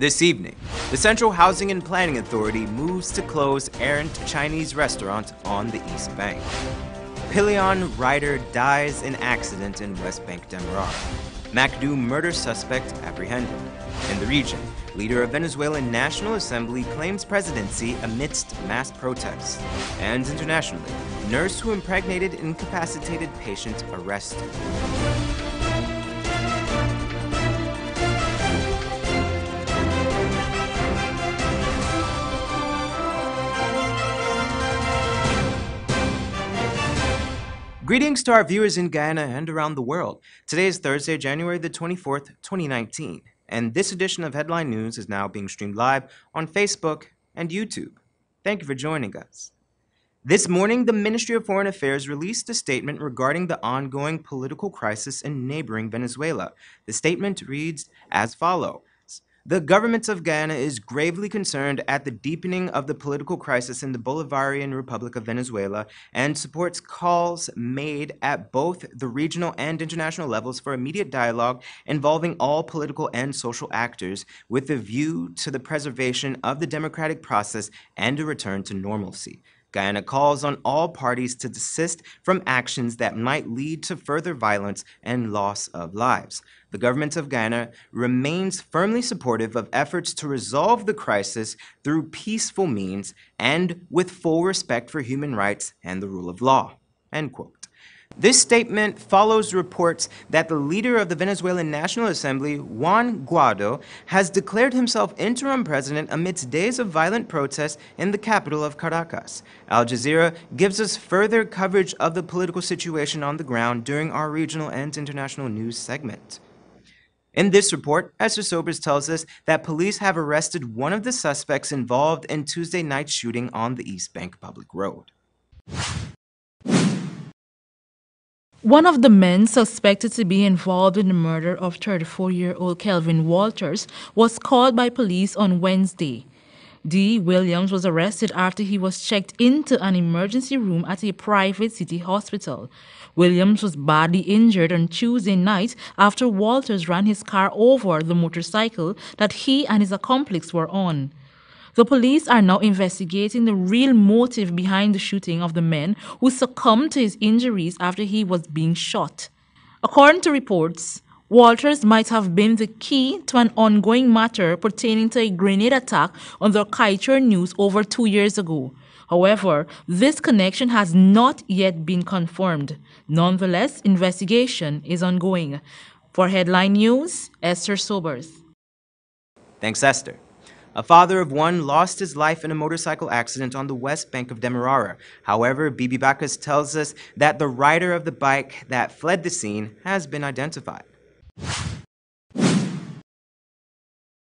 This evening, the Central Housing and Planning Authority moves to close errant Chinese restaurant on the East Bank. PILLION rider dies in accident in West Bank Demerara. MCDOOM murder suspect apprehended. In the region, leader of Venezuelan National Assembly claims presidency amidst mass protests. And internationally, nurse who impregnated incapacitated patient arrested. Greetings to our viewers in Guyana and around the world. Today is Thursday, January the 24th, 2019, and this edition of Headline News is now being streamed live on Facebook and YouTube. Thank you for joining us. This morning, the Ministry of Foreign Affairs released a statement regarding the ongoing political crisis in neighboring Venezuela. The statement reads as follows. The government of Guyana is gravely concerned at the deepening of the political crisis in the Bolivarian Republic of Venezuela and supports calls made at both the regional and international levels for immediate dialogue involving all political and social actors with a view to the preservation of the democratic process and a return to normalcy. Guyana calls on all parties to desist from actions that might lead to further violence and loss of lives. The government of Guyana remains firmly supportive of efforts to resolve the crisis through peaceful means and with full respect for human rights and the rule of law. End quote. This statement follows reports that the leader of the Venezuelan National Assembly, Juan Guaido, has declared himself interim president amidst days of violent protests in the capital of Caracas. Al Jazeera gives us further coverage of the political situation on the ground during our regional and international news segment. In this report, Esther Sobers tells us that police have arrested one of the suspects involved in Tuesday night's shooting on the East Bank Public Road. One of the men suspected to be involved in the murder of 34-year-old Kelvin Walters was called by police on Wednesday. D. Williams was arrested after he was checked into an emergency room at a private city hospital. Williams was badly injured on Tuesday night after Walters ran his car over the motorcycle that he and his accomplice were on. The police are now investigating the real motive behind the shooting of the man who succumbed to his injuries after he was being shot. According to reports, Walters might have been the key to an ongoing matter pertaining to a grenade attack on the Kaiser News over 2 years ago. However, this connection has not yet been confirmed. Nonetheless, investigation is ongoing. For Headline News, Esther Sobers. Thanks, Esther. A father of one lost his life in a motorcycle accident on the west bank of Demerara. However, Bibi Bacchus tells us that the rider of the bike that fled the scene has been identified.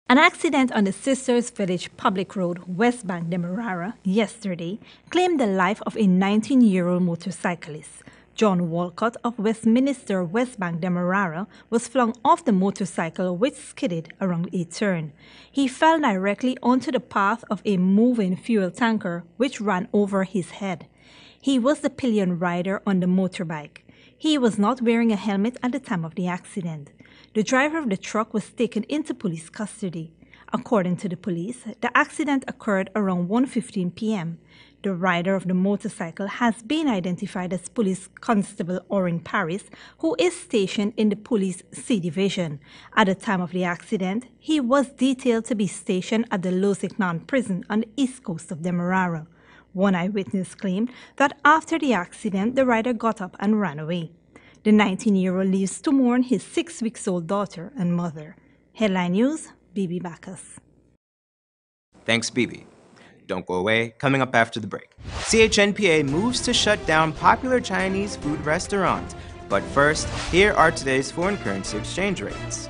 An accident on the Sisters Village public road, West Bank Demerara, yesterday claimed the life of a 19-year-old motorcyclist. John Walcott of Westminster, West Bank Demerara, was flung off the motorcycle which skidded around a turn. He fell directly onto the path of a moving fuel tanker which ran over his head. He was the pillion rider on the motorbike. He was not wearing a helmet at the time of the accident. The driver of the truck was taken into police custody. According to the police, the accident occurred around 1:15 p.m. The rider of the motorcycle has been identified as Police Constable Orin Paris, who is stationed in the Police C Division. At the time of the accident, he was detailed to be stationed at the Lusignan prison on the east coast of Demerara. One eyewitness claimed that after the accident, the rider got up and ran away. The 19-year-old leaves to mourn his 6-week-old daughter and mother. Headline News, Bibi Bacchus. Thanks, Bibi. Don't go away. Coming up after the break. CHNPA moves to shut down popular Chinese food restaurant. But first, here are today's foreign currency exchange rates.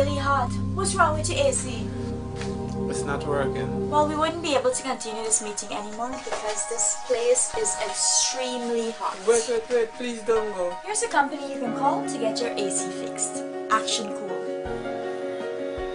really hot. What's wrong with your AC? It's not working. Well, we wouldn't be able to continue this meeting anymore because this place is extremely hot. Wait, please don't go. Here's a company you can call to get your AC fixed. Action Cool.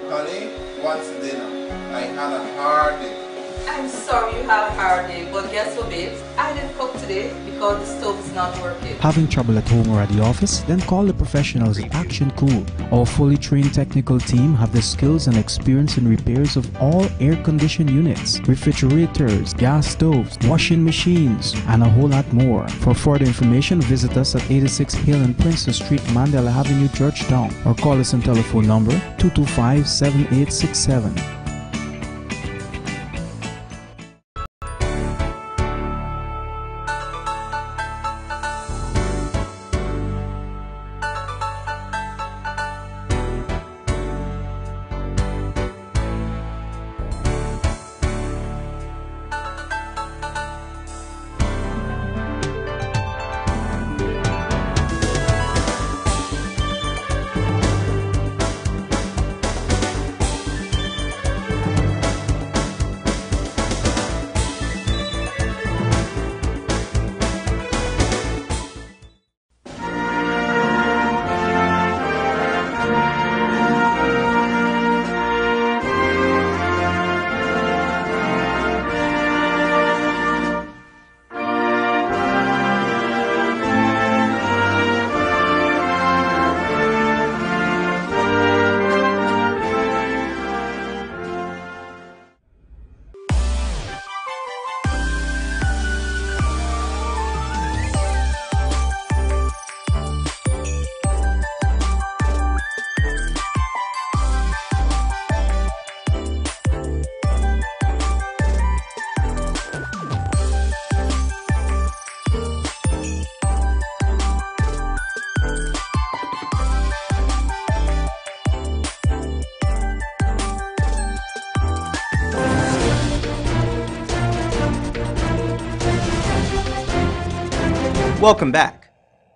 Honey, what's dinner? I had a hard day. I'm sorry you had a hard day, but guess what, babes? I didn't cook today because the stove is not working. Having trouble at home or at the office? Then call the professionals at Action Cool. Our fully trained technical team have the skills and experience in repairs of all air-conditioned units, refrigerators, gas stoves, washing machines, and a whole lot more. For further information, visit us at 86 Hill and Princess Street, Mandela Avenue, Georgetown, or call us on telephone number 225-7867. Welcome back.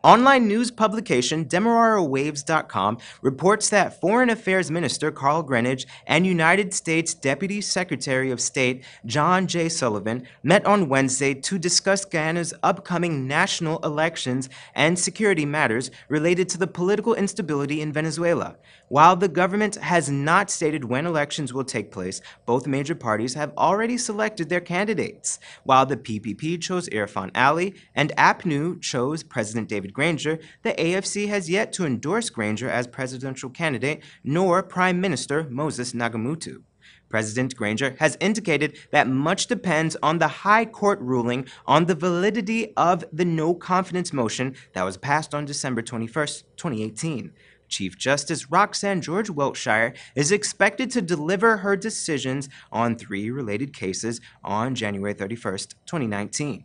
Online news publication DemeraraWaves.com reports that Foreign Affairs Minister Carl Greenidge and United States Deputy Secretary of State John J. Sullivan met on Wednesday to discuss Guyana's upcoming national elections and security matters related to the political instability in Venezuela. While the government has not stated when elections will take place, both major parties have already selected their candidates. While the PPP chose Irfan Ali and APNU chose President David Granger, the AFC has yet to endorse Granger as presidential candidate, nor Prime Minister Moses Nagamutu. President Granger has indicated that much depends on the High Court ruling on the validity of the no-confidence motion that was passed on December 21, 2018. Chief Justice Roxanne George Wiltshire is expected to deliver her decisions on 3 related cases on January 31, 2019.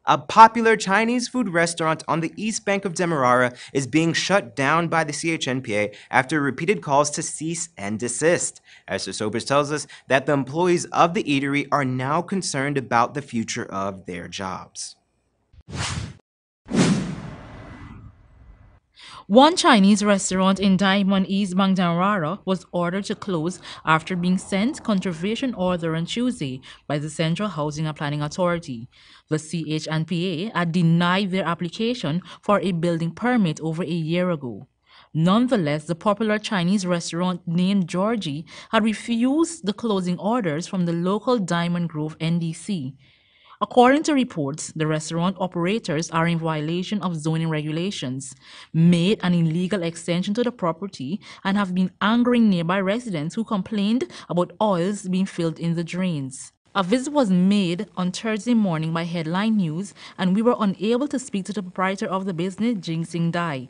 A popular Chinese food restaurant on the east bank of Demerara is being shut down by the CHNPA after repeated calls to cease and desist. Esther Sobers tells us that the employees of the eatery are now concerned about the future of their jobs. One Chinese restaurant in Diamond East Bank Demerara was ordered to close after being sent conservation order on Tuesday by the Central Housing and Planning Authority. The CHNPA had denied their application for a building permit over a year ago. Nonetheless, the popular Chinese restaurant named Georgie had refused the closing orders from the local Diamond Grove NDC. According to reports, the restaurant operators are in violation of zoning regulations, made an illegal extension to the property, and have been angering nearby residents who complained about oils being filled in the drains. A visit was made on Thursday morning by Headline News, and we were unable to speak to the proprietor of the business, Jing Sing Dai.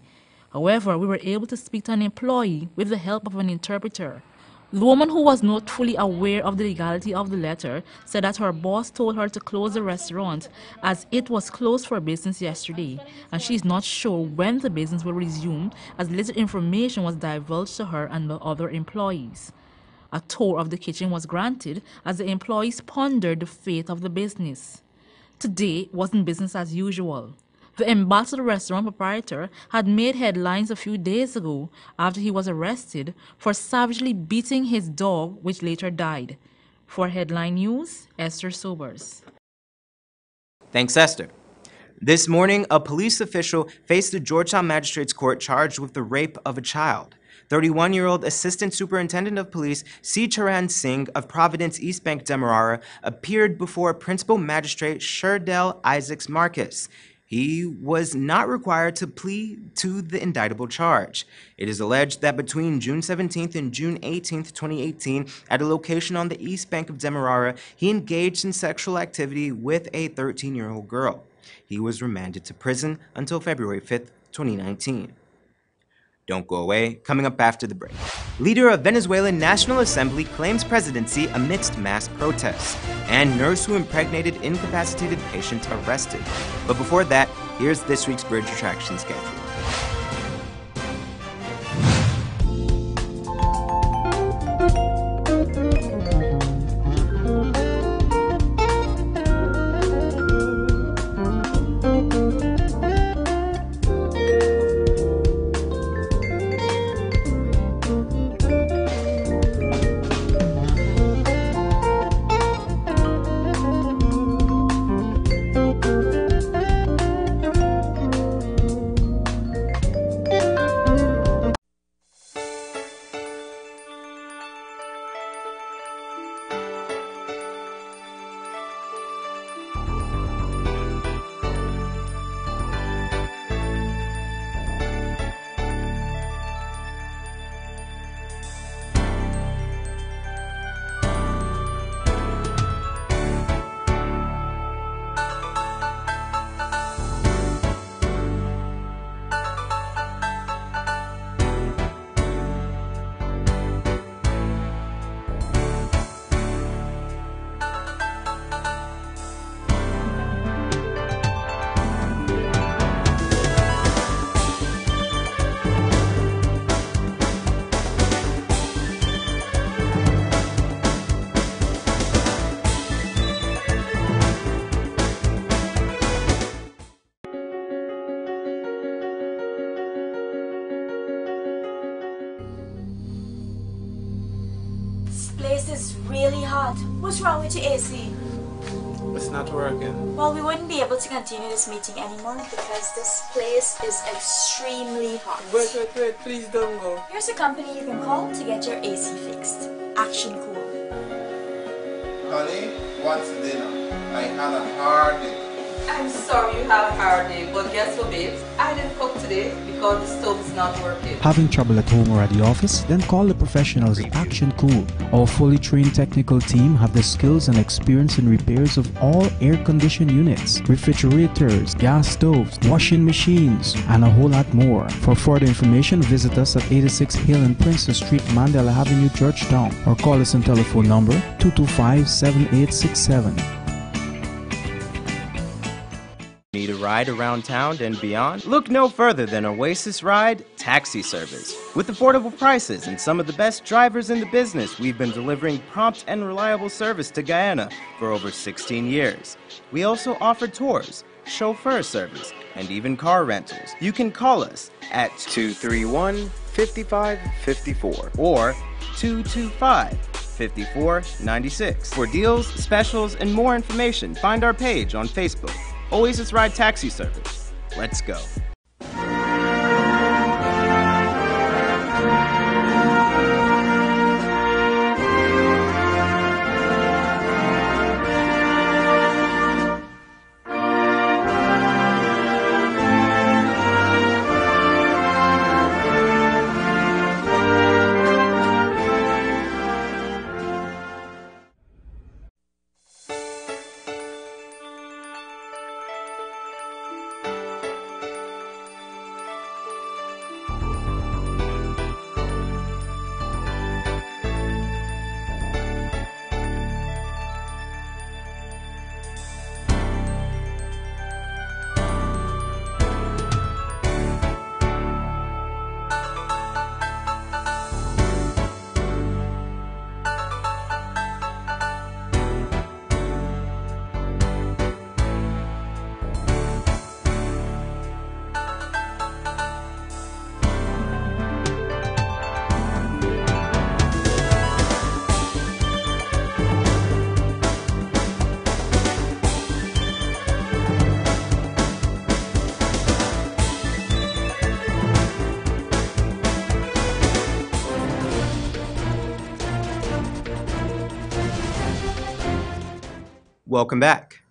However, we were able to speak to an employee with the help of an interpreter. The woman, who was not fully aware of the legality of the letter, said that her boss told her to close the restaurant as it was closed for business yesterday, and she is not sure when the business will resume, as little information was divulged to her and the other employees. A tour of the kitchen was granted as the employees pondered the fate of the business. Today wasn't business as usual. The embattled restaurant proprietor had made headlines a few days ago after he was arrested for savagely beating his dog, which later died. For Headline News, Esther Sobers. Thanks, Esther. This morning, a police official faced the Georgetown Magistrates Court charged with the rape of a child. 31-year-old Assistant Superintendent of Police C. Charan Singh of Providence East Bank Demerara appeared before Principal Magistrate Sherdell Isaacs Marcus. He was not required to plead to the indictable charge. It is alleged that between June 17th and June 18th, 2018, at a location on the East Bank of Demerara, he engaged in sexual activity with a 13-year-old girl. He was remanded to prison until February 5th, 2019. Don't go away. Coming up after the break. Leader of Venezuelan National Assembly claims presidency amidst mass protests. And nurse who impregnated incapacitated patient arrested. But before that, here's this week's Bridge Attraction schedule. This place is really hot. What's wrong with your AC? It's not working. Well, we wouldn't be able to continue this meeting anymore because this place is extremely hot. Wait, please don't go. Here's a company you can call to get your AC fixed. Action Cool. Honey, what's dinner? I had a hard day. I'm sorry you had a hard day, but guess what, babes? I didn't cook today because the stove is not working. Having trouble at home or at the office? Then call the professionals at Action Cool. Our fully trained technical team have the skills and experience in repairs of all air-conditioned units, refrigerators, gas stoves, washing machines, and a whole lot more. For further information, visit us at 86 Hill and Princess Street, Mandela Avenue, Georgetown, or call us on telephone number 225-7867. Need a ride around town and beyond? Look no further than Oasis Ride Taxi Service. With affordable prices and some of the best drivers in the business, we've been delivering prompt and reliable service to Guyana for over 16 years. We also offer tours, chauffeur service, and even car rentals. You can call us at 231-5554 or 225-5496. For deals, specials, and more information, find our page on Facebook. Oasis Ride Taxi Service. Let's go. Welcome back.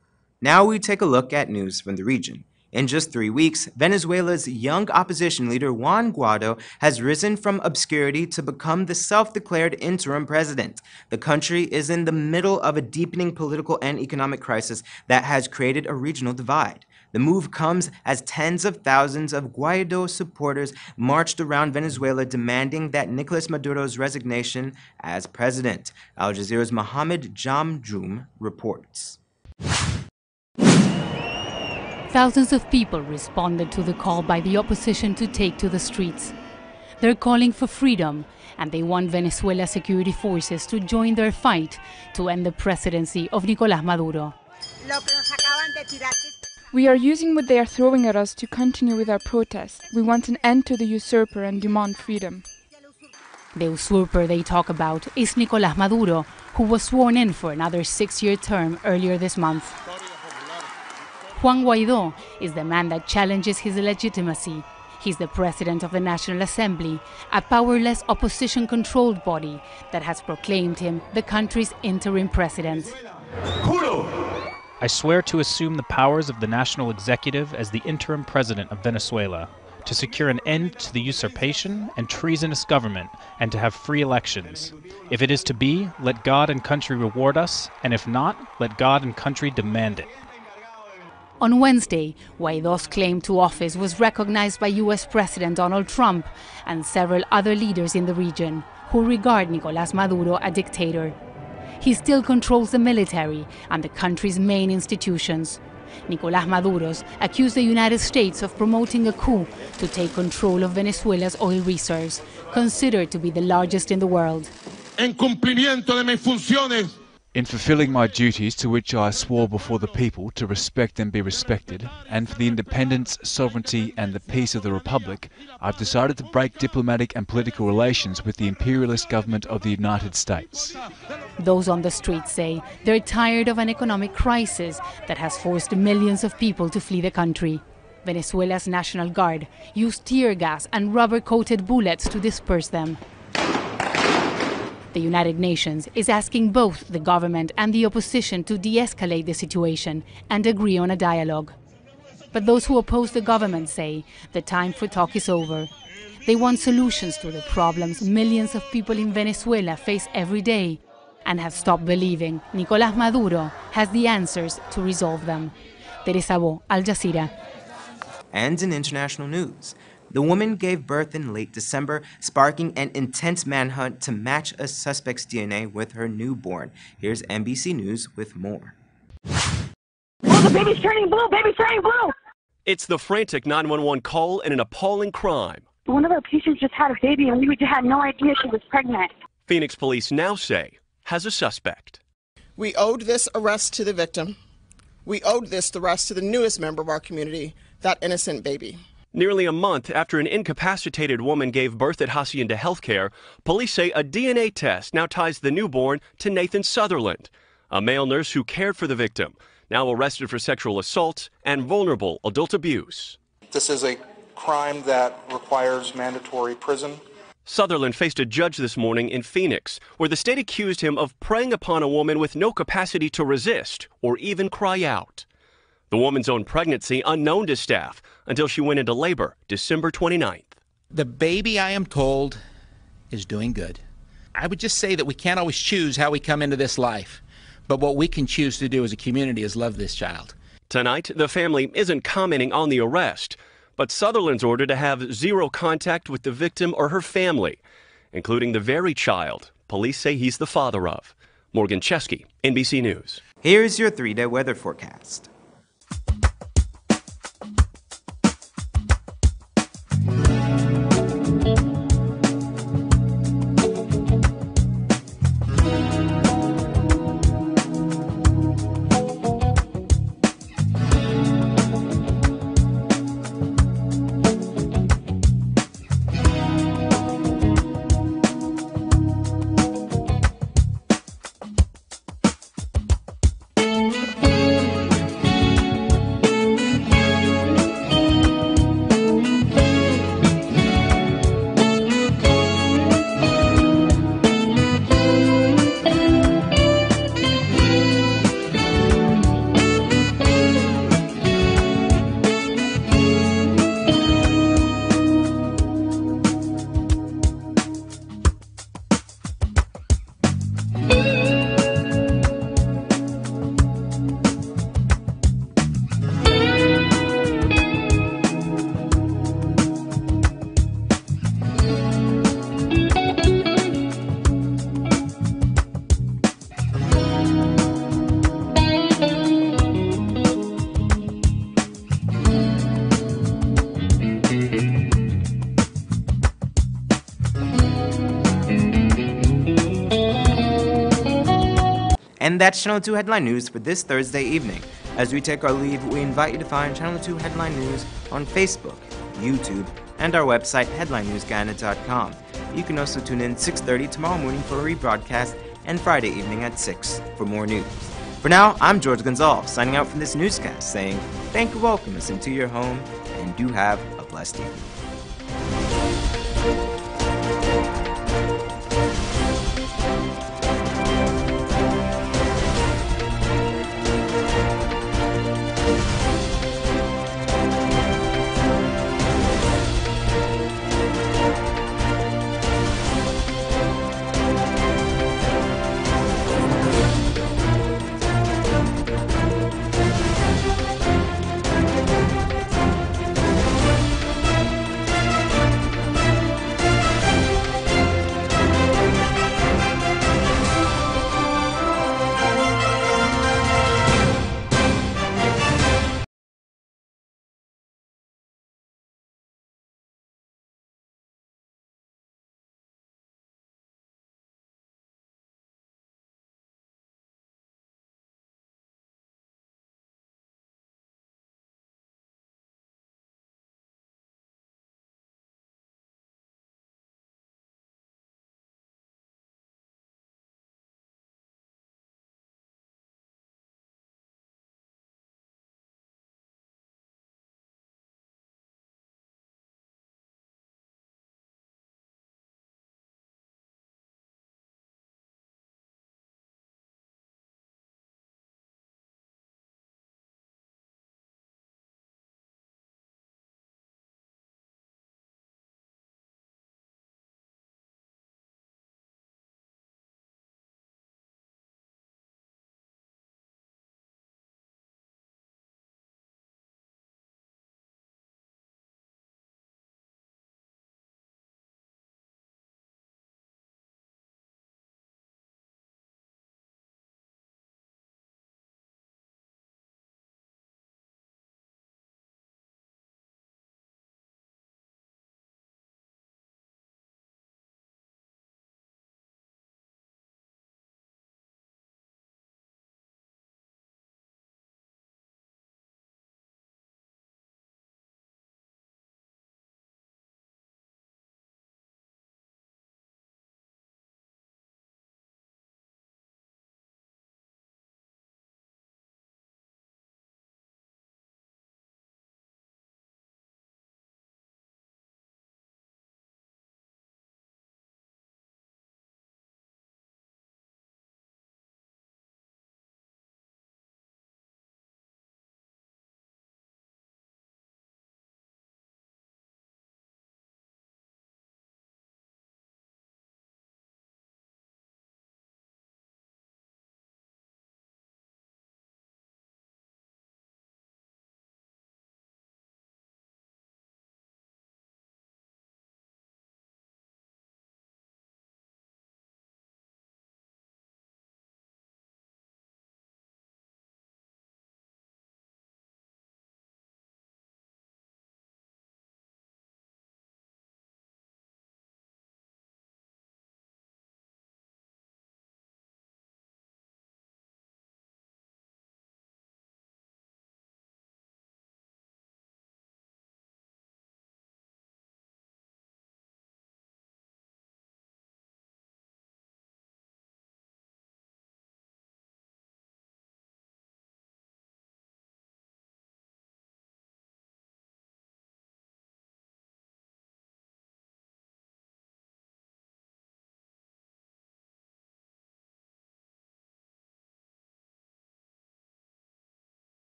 Now we take a look at news from the region. In just 3 weeks, Venezuela's young opposition leader Juan Guaido has risen from obscurity to become the self-declared interim president. The country is in the middle of a deepening political and economic crisis that has created a regional divide. The move comes as tens of thousands of Guaido supporters marched around Venezuela demanding that Nicolas Maduro's resignation as president. Al Jazeera's Mohammed Jamjoom reports. Thousands of people responded to the call by the opposition to take to the streets. They're calling for freedom, and they want Venezuela's security forces to join their fight to end the presidency of Nicolás Maduro. We are using what they are throwing at us to continue with our protest. We want an end to the usurper and demand freedom. The usurper they talk about is Nicolás Maduro, who was sworn in for another 6-year term earlier this month. Juan Guaido is the man that challenges his legitimacy. He's the president of the National Assembly, a powerless opposition-controlled body that has proclaimed him the country's interim president. I swear to assume the powers of the national executive as the interim president of Venezuela, to secure an end to the usurpation and treasonous government, and to have free elections. If it is to be, let God and country reward us, and if not, let God and country demand it. On Wednesday, Guaido's claim to office was recognized by U.S. President Donald Trump and several other leaders in the region who regard Nicolás Maduro a dictator. He still controls the military and the country's main institutions. Nicolás Maduro's accused the United States of promoting a coup to take control of Venezuela's oil reserves, considered to be the largest in the world. En cumplimiento de mis funciones. In fulfilling my duties to which I swore before the people to respect and be respected, and for the independence, sovereignty and the peace of the Republic, I've decided to break diplomatic and political relations with the imperialist government of the United States. Those on the streets say they're tired of an economic crisis that has forced millions of people to flee the country. Venezuela's National Guard used tear gas and rubber-coated bullets to disperse them. The United Nations is asking both the government and the opposition to de-escalate the situation and agree on a dialogue. But those who oppose the government say the time for talk is over. They want solutions to the problems millions of people in Venezuela face every day and have stopped believing Nicolás Maduro has the answers to resolve them. Teresa Bo, Al Jazeera. And in international news, the woman gave birth in late December, sparking an intense manhunt to match a suspect's DNA with her newborn. Here's NBC News with more. Oh, the baby's turning blue! Baby's turning blue! It's the frantic 911 call and an appalling crime. One of our patients just had a baby and we had no idea she was pregnant. Phoenix police now say has a suspect. We owed this arrest to the victim. We owed this arrest to the newest member of our community, that innocent baby. Nearly a month after an incapacitated woman gave birth at Hacienda Healthcare, police say a DNA test now ties the newborn to Nathan Sutherland, a male nurse who cared for the victim, now arrested for sexual assault and vulnerable adult abuse. This is a crime that requires mandatory prison. Sutherland faced a judge this morning in Phoenix, where the state accused him of preying upon a woman with no capacity to resist or even cry out. The woman's own pregnancy unknown to staff until she went into labor December 29th. The baby, I am told, is doing good. I would just say that we can't always choose how we come into this life, but what we can choose to do as a community is love this child. Tonight, the family isn't commenting on the arrest, but Sutherland's ordered to have zero contact with the victim or her family, including the very child police say he's the father of. Morgan Chesky, NBC News. Here's your 3-day weather forecast. And that's Channel 2 Headline News for this Thursday evening. As we take our leave, we invite you to find Channel 2 Headline News on Facebook, YouTube, and our website, headlinenewsguyana.com. You can also tune in 6:30 tomorrow morning for a rebroadcast and Friday evening at 6 for more news. For now, I'm George Gonzalez, signing out from this newscast, saying thank you all for listening to your home, and do have a blessed evening.